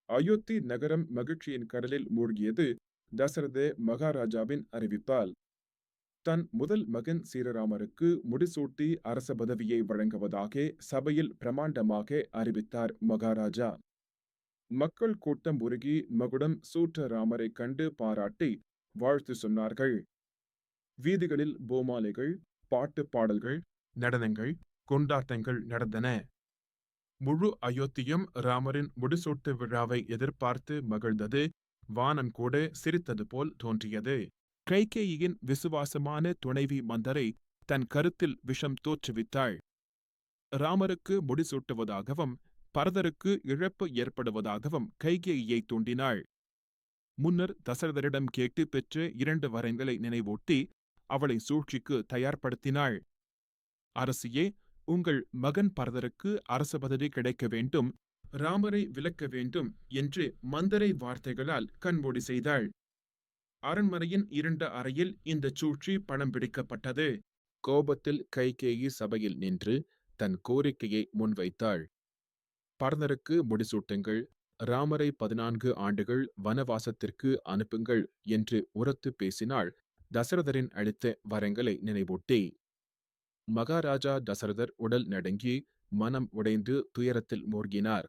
அயோத்தி நகரம் மகிழ்ச்சியின் கடலில் மூழ்கியது தசரத மகாராஜாவின் அறிவிப்பால். தன் முதல் மகன் ஸ்ரீராமருக்கு முடிசூட்டி அரச பதவியை வழங்குவதாக சபையில் பிரமாண்டமாக அறிவித்தார் மகாராஜா. மக்கள் கூட்டம் உருகி மகுடம் சூட்ட ராமரை கண்டு பாராட்டி வாழ்த்து சொன்னார்கள். வீதிகளில் பூமாலைகள், பாட்டு பாடல்கள், நடனங்கள், கொண்டாட்டங்கள் நடந்தன. முழு அயோத்தியும் ராமரின் முடிசூட்டு விழாவை எதிர்பார்த்து மகிழ்ந்தது. வானம் கூட சிரித்தது போல் தோன்றியது. கைகேயியின் விசுவாசமான துணைவி மந்தரை தன் கருத்தில் விஷம் தோற்றுவித்தாள். ராமருக்கு முடிசூட்டுவதாகவும் பரதருக்கு இழப்பு ஏற்படுவதாகவும் கைகேயியை தூண்டினாள். முன்னர் தசரதரிடம் கேட்டு பெற்ற 2 வரங்களை நினைவூட்டி அவளை சூழ்ச்சிக்கு தயார்படுத்தினாள். அரசியே, உங்கள் மகன் பரதருக்கு அரச பதவி கிடைக்க வேண்டும், ராமரை விலக்க வேண்டும் என்று மந்தரை வார்த்தைகளால் கண்மூடி செய்தாள். அரண்மனையின் இருண்ட அறையில் இந்த சூழ்ச்சி பணம் பிடிக்கப்பட்டது. கோபத்தில் கைகேயி சபையில் நின்று தன் கோரிக்கையை முன்வைத்தாள். பரதருக்கு முடிசூட்டுங்கள், ராமரை 14 ஆண்டுகள் வனவாசத்திற்கு அனுப்புங்கள் என்று உரத்து பேசினாள். தசரதரின் அளித்த வரங்களை நினைவூட்டி. மகாராஜா தசரதர் உடல் நடுங்கி மனம் உடைந்து துயரத்தில் மூழ்கினார்.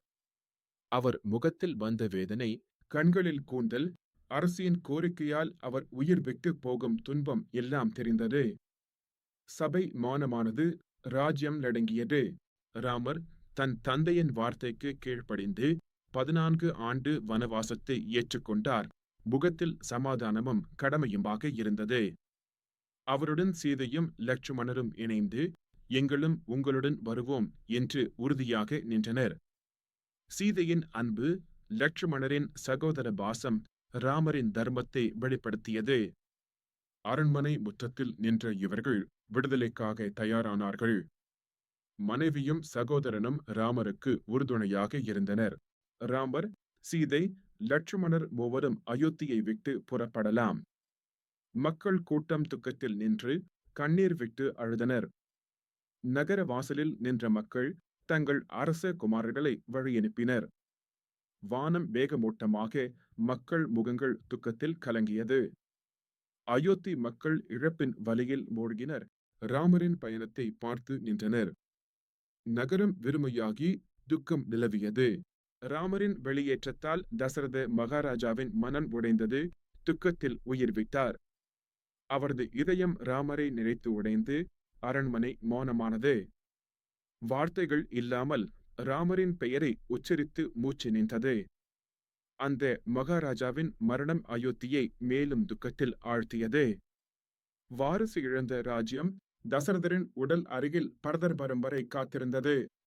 அவர் முகத்தில் வந்த வேதனை, கண்களில் கூந்தல், அரசியின் கோரிக்கையால் அவர் உயிர் விட்டு போகும் துன்பம் எல்லாம் தெரிந்தது. சபை மௌனமானது. ராஜ்யம் நடுங்கியது. ராமர் தன் தந்தையின் வார்த்தைக்கு கீழ்ப்படிந்து 14 ஆண்டு வனவாசத்தை ஏற்றுக்கொண்டார். முகத்தில் சமாதானமும் கடமையுமாக இருந்தது. அவருடன் சீதையும் லட்சுமணரும் இணைந்து எங்களும் உங்களுடன் வருவோம் என்று உறுதியாக நின்றனர். சீதையின் அன்பு, லட்சுமணரின் சகோதர பாசம் ராமரின் தர்மத்தை வெளிப்படுத்தியது. அரண்மனை முற்றத்தில் நின்ற இவர்கள் விடுதலைக்காக தயாரானார்கள். மனைவியும் சகோதரனும் ராமருக்கு உறுதுணையாக இருந்தனர். ராமர், சீதை, லட்சுமணர் மூவரும் அயோத்தியை விட்டு புறப்படலாம். மக்கள் கூட்டம் துக்கத்தில் நின்று கண்ணீர் விட்டு அழுதனர். நகர வாசலில் நின்ற மக்கள் தங்கள் அரச குமாரர்களை வழியனுப்பினர். வானம் வேகமூட்டமாக மக்கள் முகங்கள் துக்கத்தில் கலங்கியது. அயோத்தி மக்கள் இழப்பின் வலியில் மூழ்கினர். ராமரின் பயணத்தை பார்த்து நின்றனர். நகரம் வெறுமையாகி துக்கம் நிலவியது. ராமரின் வெளியேற்றத்தால் தசரத மகாராஜாவின் மனம் உடைந்தது. துக்கத்தில் உயிர் விட்டார். அவரது இதயம் ராமரை நினைத்து உடைந்து அரண்மனை மௌனமானது. வார்த்தைகள் இல்லாமல் ராமரின் பெயரை உச்சரித்து மூச்சு நின்றது. அந்த மகாராஜாவின் மரணம் அயோத்தியை மேலும் துக்கத்தில் ஆழ்த்தியது. வாரிசு இழந்த ராஜ்யம் தசரதரின் உடல் அருகில் பரதர் வரும் வரை காத்திருந்தது.